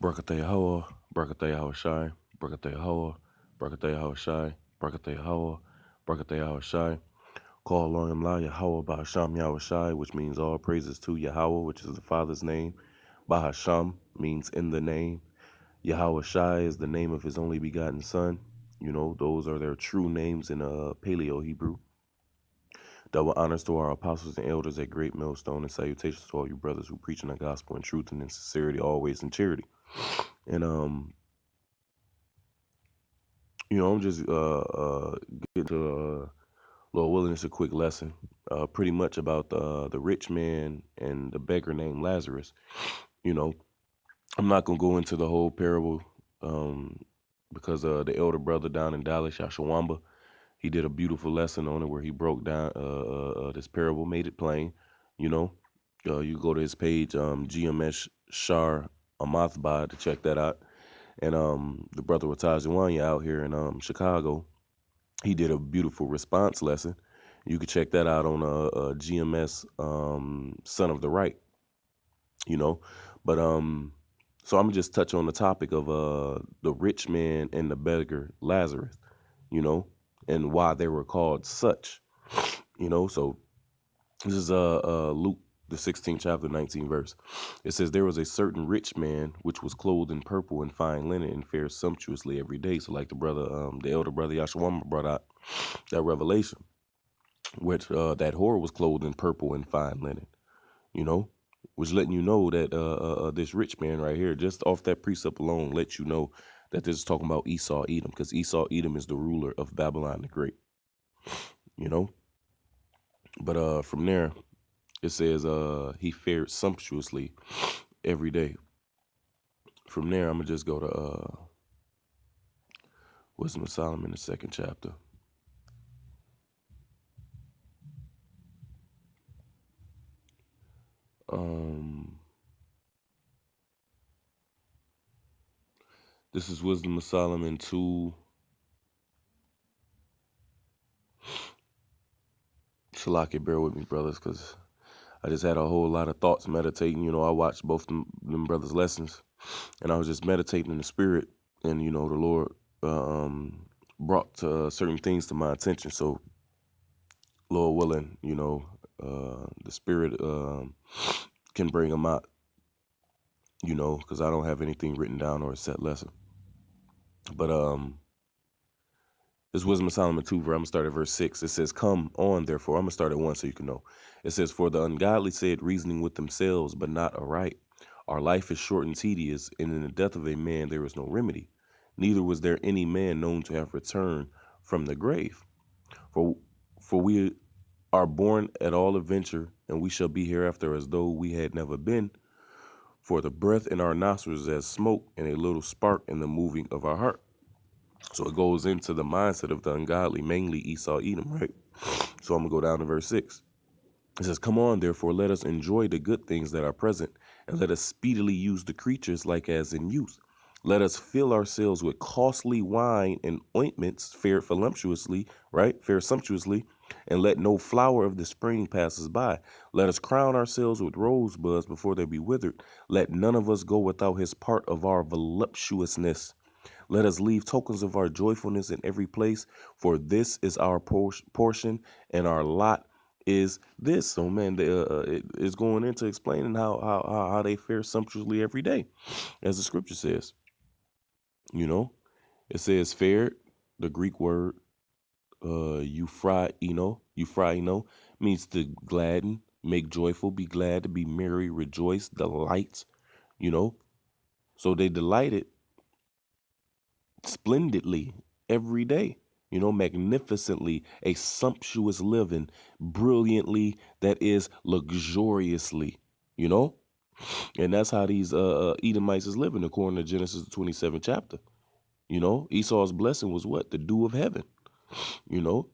Barakatah Yahweh, Barakatah Yahweh Shai, Barakatah Yahweh, Barakatah Yahweh Shai, Barakatah Yahweh, Barakatah Yahweh Shai. Call Loriam La Yahweh Bahasham Yahweh Shai, which means all praises to Yahweh, which is the Father's name. Bahasham means in the name. Yahweh Shai is the name of his only begotten Son. Those are their true names in Paleo Hebrew. Double honors to our apostles and elders at Great Millstone, and salutations to all you brothers who preach in the gospel in truth and in sincerity, always in charity. And I'm just getting to Lord willing, it's a quick lesson, pretty much about the rich man and the beggar named Lazarus. You know, I'm not gonna go into the whole parable, um, because the elder brother down in Dallas, Yashawamba, he did a beautiful lesson on it where he broke down this parable, made it plain. You know, you go to his page, GMS Shar Amathbad, to check that out. And the brother Watazawanya out here in Chicago, he did a beautiful response lesson. You can check that out on GMS, Son of the Right. You know, but so I'm gonna just touch on the topic of the rich man and the beggar Lazarus. You know, and why they were called such. So this is Luke the 16th chapter, 19th verse. It says, there was a certain rich man which was clothed in purple and fine linen and fared sumptuously every day. So like the elder brother Yashawama brought out that revelation, which that whore was clothed in purple and fine linen, you know, which letting you know that this rich man right here, just off that precept alone, lets you know that this is talking about Esau Edom, because Esau Edom is the ruler of Babylon the Great, you know. But from there, it says he fared sumptuously every day. From there, I'm gonna just go to Wisdom of Solomon, the second chapter. Um, this is Wisdom of Solomon 2. Shalaki, bear with me, brothers, because I just had a whole lot of thoughts meditating. I watched both them brothers' lessons, and I was just meditating in the spirit, and the Lord brought certain things to my attention. So, Lord willing, the spirit can bring them out. Because I don't have anything written down or a set lesson. But this Wisdom of Solomon 2, I'm going to start at verse 6. It says, come on, therefore. I'm going to start at 1 so you can know. It says, for the ungodly said, reasoning with themselves, but not aright. Our life is short and tedious, and in the death of a man there is no remedy. Neither was there any man known to have returned from the grave. For, for we are born at all adventure, and we shall be hereafter as though we had never been. For the breath in our nostrils is as smoke, and a little spark in the moving of our heart. So it goes into the mindset of the ungodly, mainly Esau Edom, right? So I'm going to go down to verse 6. It says, come on, therefore, let us enjoy the good things that are present, and let us speedily use the creatures like as in youth. Let us fill ourselves with costly wine and ointments, fare voluptuously, right? Fare sumptuously, and let no flower of the spring pass us by. Let us crown ourselves with rosebuds before they be withered. Let none of us go without his part of our voluptuousness. Let us leave tokens of our joyfulness in every place, for this is our portion, and our lot is this. So, man, it is going into explaining how they fare sumptuously every day, as the scripture says. It says fair, the Greek word euphraino, means to gladden, make joyful, be glad, to be merry, rejoice, delight. You know, so they delighted splendidly every day, magnificently, a sumptuous living, brilliantly, that is luxuriously, you know, and that's how these Edomites is living according to Genesis the 27th chapter. Esau's blessing was what? The dew of heaven, you know,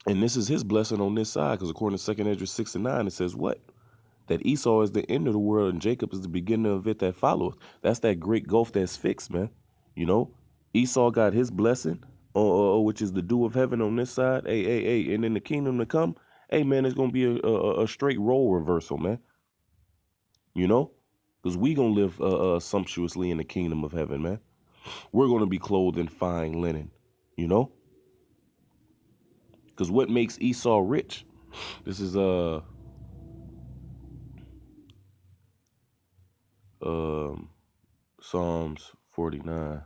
and this is his blessing on this side, because according to 2nd Ezra 6 and 9, it says what? That Esau is the end of the world and Jacob is the beginning of it that followeth. That's that great gulf that's fixed, man. You know, Esau got his blessing, which is the dew of heaven on this side. Hey, hey, hey. And in the kingdom to come, hey, man, it's going to be a straight role reversal, man. You know? Because we gonna live sumptuously in the kingdom of heaven, man. We're gonna be clothed in fine linen, you know. Because what makes Esau rich? This is um Psalms 49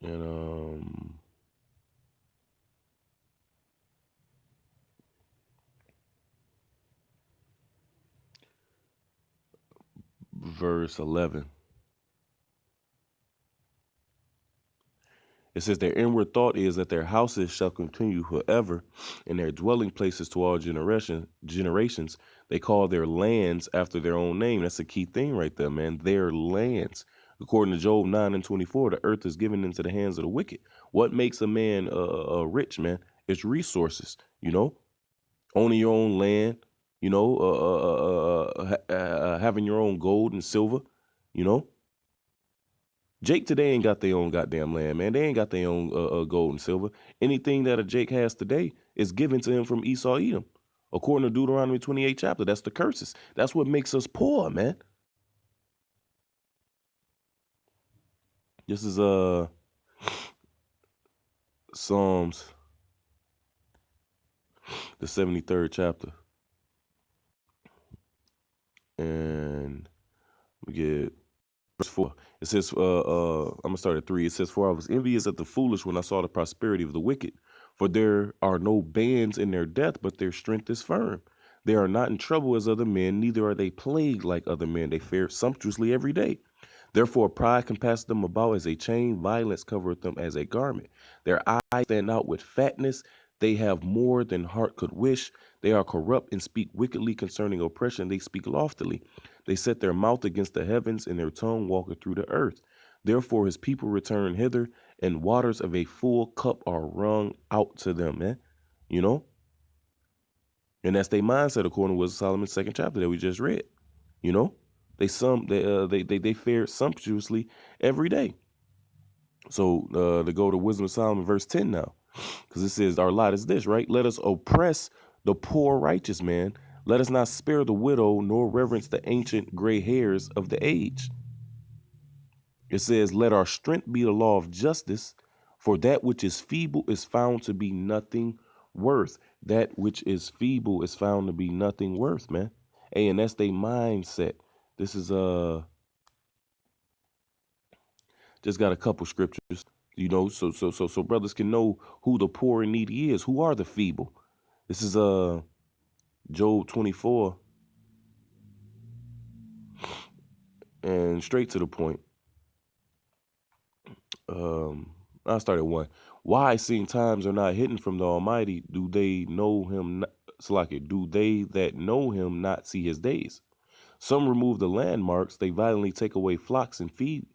and verse 11. It says, their inward thought is that their houses shall continue forever, and their dwelling places to all generations. They call their lands after their own name. That's a key thing right there, man. Their lands. According to Job 9:24, the earth is given into the hands of the wicked. What makes a man rich, man? It's resources, you know, owning your own land, you know, having your own gold and silver, you know. Jake today ain't got their own goddamn land, man. They ain't got their own gold and silver. Anything that a Jake has today is given to him from Esau Edom. According to Deuteronomy 28 chapter, that's the curses. That's what makes us poor, man. This is Psalms, the 73rd chapter. And we get verse 4. It says, I'm gonna start at 3. It says, for I was envious at the foolish when I saw the prosperity of the wicked. For there are no bands in their death, but their strength is firm. They are not in trouble as other men, neither are they plagued like other men. They fare sumptuously every day. Therefore, pride compasseth them about as a chain, violence covereth them as a garment. Their eyes stand out with fatness. They have more than heart could wish. They are corrupt and speak wickedly concerning oppression. They speak loftily. They set their mouth against the heavens, and their tongue walketh through the earth. Therefore, his people return hither, and waters of a full cup are wrung out to them, man. You know? And that's their mindset, according to what Solomon's second chapter that we just read. You know? They fare sumptuously every day. So to go to Wisdom of Solomon, verse 10 now, because it says, our lot is this, right? Let us oppress the poor righteous man. Let us not spare the widow, nor reverence the ancient gray hairs of the age. It says, let our strength be the law of justice, for that which is feeble is found to be nothing worth. That which is feeble is found to be nothing worth, man. Hey, and that's their mindset. This is just got a couple scriptures, you know, so brothers can know who the poor and needy is, who are the feeble. This is Job 24, and straight to the point. Um, I started one. Why, seeing times are not hidden from the Almighty, do they know him? Do they that know him not see his days? Some remove the landmarks; they violently take away flocks and feed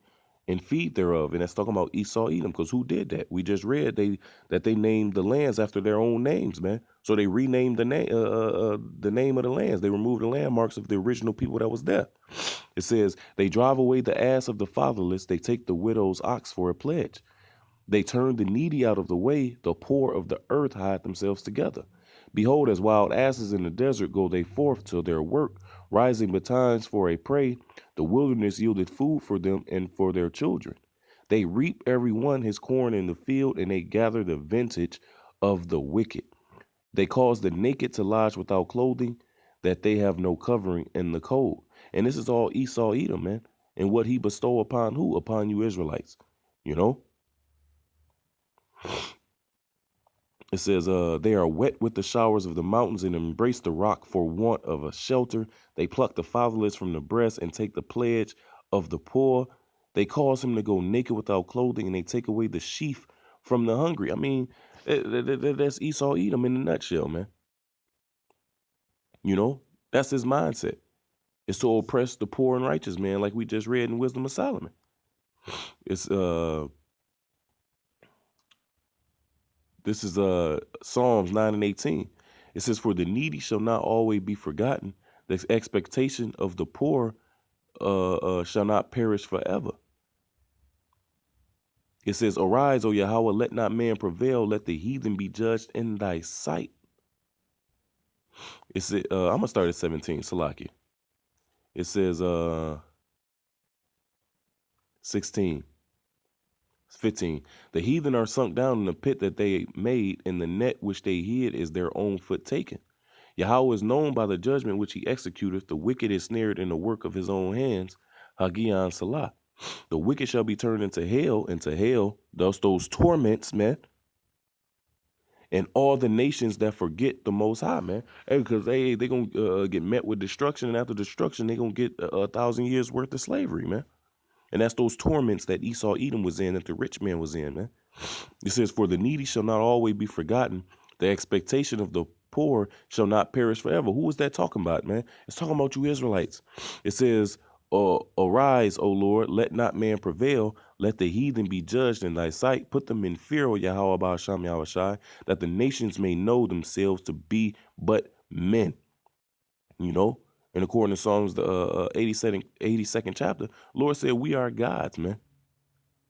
thereof. And that's talking about Esau Edom, because who did that? We just read they named the lands after their own names, man. So they renamed the name of the lands. They removed the landmarks of the original people that was there. It says they drive away the ass of the fatherless. They take the widow's ox for a pledge. They turn the needy out of the way. The poor of the earth hide themselves together. Behold, as wild asses in the desert go they forth to their work, rising betimes for a prey. The wilderness yielded food for them and for their children. They reap every one his corn in the field, and they gather the vintage of the wicked. They cause the naked to lodge without clothing, that they have no covering in the cold. And this is all Esau Edom, man. And what he bestow upon who? Upon you Israelites. You know? It says, they are wet with the showers of the mountains and embrace the rock for want of a shelter. They pluck the fatherless from the breast and take the pledge of the poor. They cause him to go naked without clothing, and they take away the sheaf from the hungry. I mean, that's Esau Edom in a nutshell, man. You know, that's his mindset. It's to oppress the poor and righteous, man, like we just read in Wisdom of Solomon. It's This is Psalms 9 and 18. It says, for the needy shall not always be forgotten. The expectation of the poor shall not perish forever. It says, arise, O Yahweh, let not man prevail. Let the heathen be judged in thy sight. It's I'm gonna start at 17. Salaki. It says 16, 15. The heathen are sunk down in the pit that they made, and the net which they hid is their own foot taken. Yahweh is known by the judgment which he executeth. The wicked is snared in the work of his own hands. Hagion Salah. The wicked shall be turned into hell, those torments, man, and all the nations that forget the Most High, man. Hey, because they gonna get met with destruction, and after destruction, they gonna get a 1,000 years worth of slavery, man. And that's those torments that Esau Edom was in, that the rich man was in, man. It says, for the needy shall not always be forgotten. The expectation of the poor shall not perish forever. Who is that talking about, man? It's talking about you Israelites. It says, arise, O Lord, let not man prevail. Let the heathen be judged in thy sight. Put them in fear, O Yahweh Ba'asham Yahushai, that the nations may know themselves to be but men. You know, and according to Psalms, the 82nd chapter, Lord said, we are gods, man.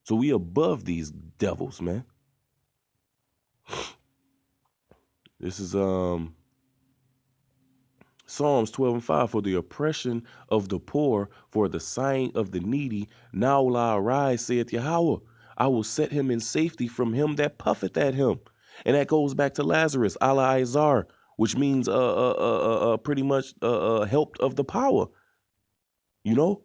So we above these devils, man. This is Psalms 12:5. For the oppression of the poor, for the sighing of the needy, now will I arise, saith Yahweh. I will set him in safety from him that puffeth at him. And that goes back to Lazarus, Allah Izar, which means pretty much helped of the power. You know,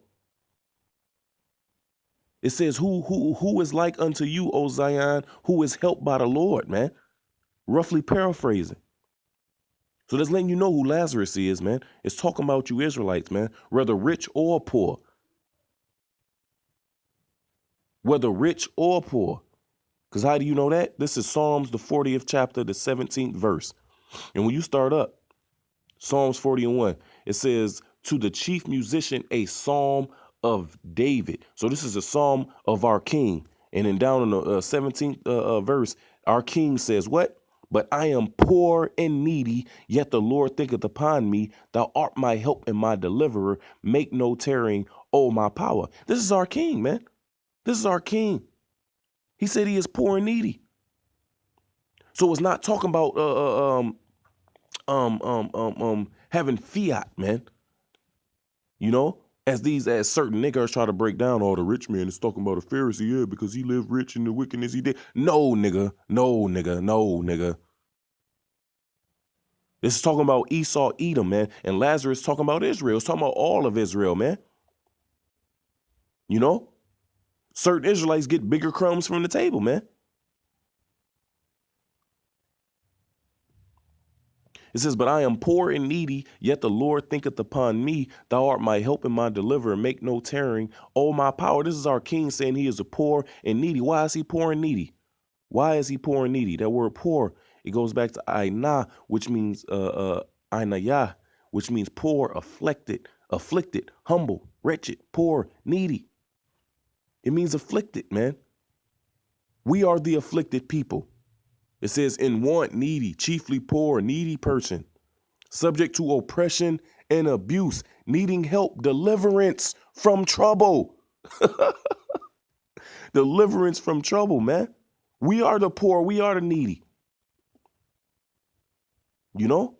it says, who is like unto you, O Zion, who is helped by the Lord, man? Roughly paraphrasing. So that's letting you know who Lazarus is, man. It's talking about you Israelites, man, whether rich or poor. Whether rich or poor. Because how do you know that? This is Psalms, the 40th chapter, the 17th verse. And when you start up, Psalms 40:1, it says, to the chief musician, a psalm of David. So this is a psalm of our king. And then down in the 17th verse, our king says, what? But I am poor and needy, yet the Lord thinketh upon me. Thou art my help and my deliverer. Make no tearing, oh my power. This is our king, man. This is our king. He said he is poor and needy. So it's not talking about having fiat, man. You know, as certain niggas try to break down, all the rich man is talking about a Pharisee, yeah, because he lived rich and the wickedness he did. No, nigga, no, nigga, no, nigga. This is talking about Esau, Edom, man, and Lazarus talking about Israel. It's talking about all of Israel, man. You know, certain Israelites get bigger crumbs from the table, man. It says, but I am poor and needy, yet the Lord thinketh upon me. Thou art my help and my deliverer. Make no tearing, oh my power. This is our king saying he is a poor and needy. Why is he poor and needy? Why is he poor and needy? That word poor, it goes back to aina, which means ainaya, which means poor, afflicted, humble, wretched, poor, needy. It means afflicted, man. We are the afflicted people. It says in want, needy, chiefly poor, needy person, subject to oppression and abuse, needing help, deliverance from trouble. Deliverance from trouble, man. We are the poor, we are the needy. You know?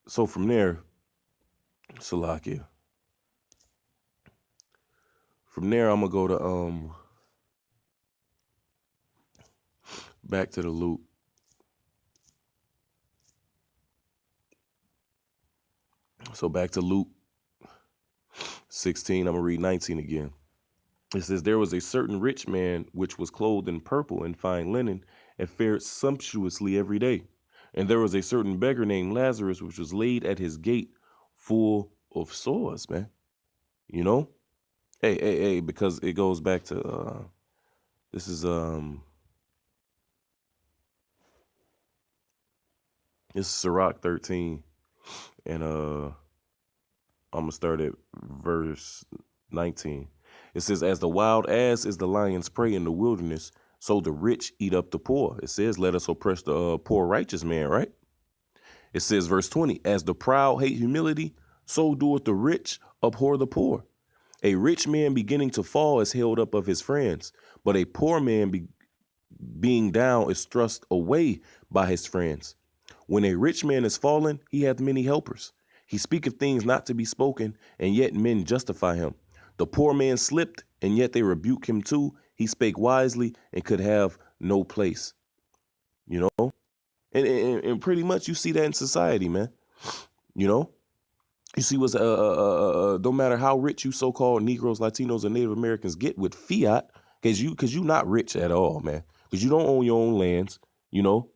So from there, Salakia. From there, I'm gonna go to back to the loop. So back to Luke 16. I'm gonna read 19 again. It says, there was a certain rich man which was clothed in purple and fine linen and fared sumptuously every day. And there was a certain beggar named Lazarus which was laid at his gate full of sores, man. You know? Hey, because it goes back to this is Sirach 13, and I'm gonna start at verse 19. It says, as the wild ass is the lion's prey in the wilderness, so the rich eat up the poor. It says, let us oppress the poor righteous man, right? It says, verse 20, as the proud hate humility, so doeth the rich abhor the poor. A rich man beginning to fall is held up of his friends, but a poor man being down is thrust away by his friends. When a rich man is fallen, he hath many helpers. He speaketh things not to be spoken, and yet men justify him. The poor man slipped, and yet they rebuke him too. He spake wisely and could have no place. You know, and pretty much you see that in society, man. You know, you see what's no matter how rich you so-called Negroes, Latinos, and Native Americans get with fiat, because you not rich at all, man. Because you don't own your own lands. You know,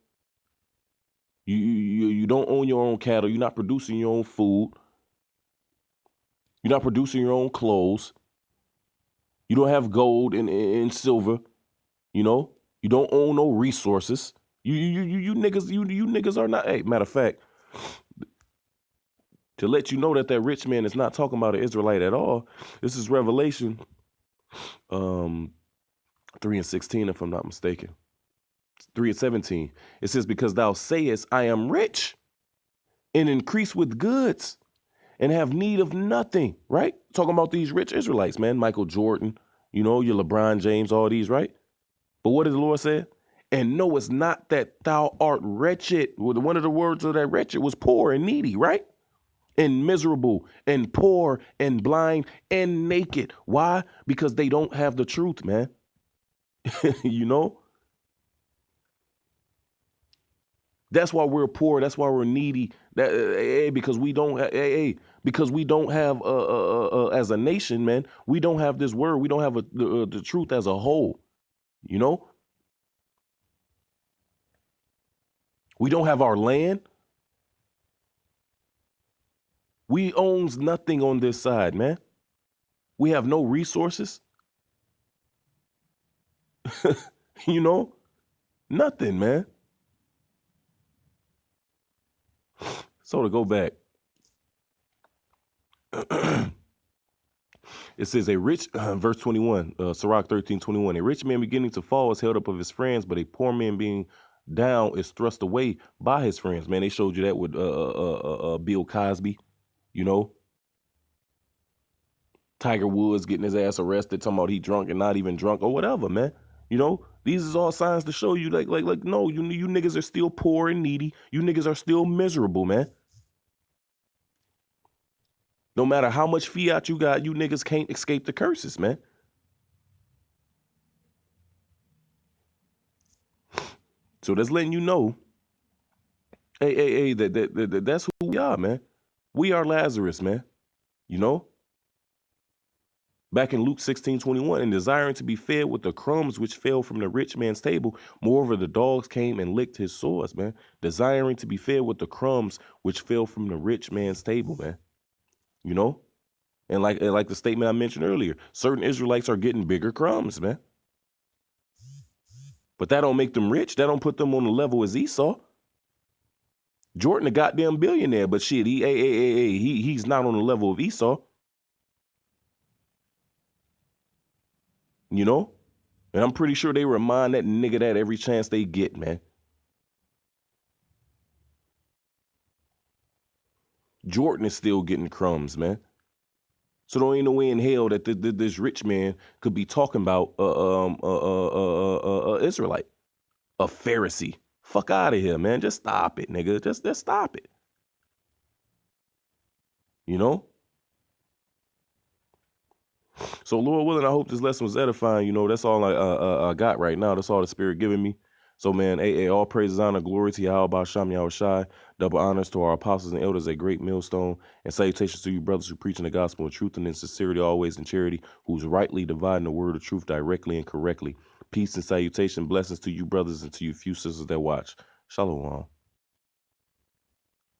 you don't own your own cattle. You're not producing your own food. You're not producing your own clothes. You don't have gold and silver. You know, you don't own no resources. You niggas you niggas are not. Hey, matter of fact, to let you know that rich man is not talking about an Israelite at all. This is Revelation 3:16, if I'm not mistaken. 3:17. It says, because thou sayest, I am rich and increase with goods and have need of nothing, right? Talking about these rich Israelites, man. Michael Jordan, you know, your LeBron James, all these, right? But what did the Lord say? And know it's not that thou art wretched. Well, one of the words of that wretched was poor and needy, right? And miserable and poor and blind and naked. Why? Because they don't have the truth, man. You know? That's why we're poor. That's why we're needy. Because we don't. Because we don't have, as a nation, man. We don't have this word. We don't have the truth as a whole. You know, we don't have our land. We owns nothing on this side, man. We have no resources. You know, nothing, man. So to go back, it says a rich, verse 21, Sirach 13:21, a rich man beginning to fall is held up of his friends, but a poor man being down is thrust away by his friends. Man, they showed you that with Bill Cosby, you know, Tiger Woods getting his ass arrested, talking about he drunk and not even drunk or whatever, man. You know, these is all signs to show you like no, you niggas are still poor and needy. You niggas are still miserable, man. No matter how much fiat you got, you niggas can't escape the curses, man. So that's letting you know, hey, that's who we are, man. We are Lazarus, man. You know, back in Luke 16:21, and desiring to be fed with the crumbs which fell from the rich man's table, moreover, the dogs came and licked his sores, man. Desiring to be fed with the crumbs which fell from the rich man's table, man. You know, and like the statement I mentioned earlier, certain Israelites are getting bigger crumbs, man. But that don't make them rich. That don't put them on the level as Esau. Jordan, a goddamn billionaire, but shit, he's not on the level of Esau, you know? And I'm pretty sure they remind that nigga that every chance they get, man. Jordan is still getting crumbs, man. So there ain't no way in hell that this rich man could be talking about Israelite, a Pharisee. Fuck out of here, man. Just stop it, nigga. Just stop it. You know? So Lord willing, I hope this lesson was edifying. You know, that's all I got right now. That's all the Spirit giving me. So man, all praises, honor, glory to Yahweh Sham Yahweh Shai. Double honors to our apostles and elders, a great millstone, and salutations to you brothers who preaching the gospel in truth and in sincerity, always in charity, who's rightly dividing the word of truth directly and correctly. Peace and salutation, blessings to you brothers and to you few sisters that watch. Shalom.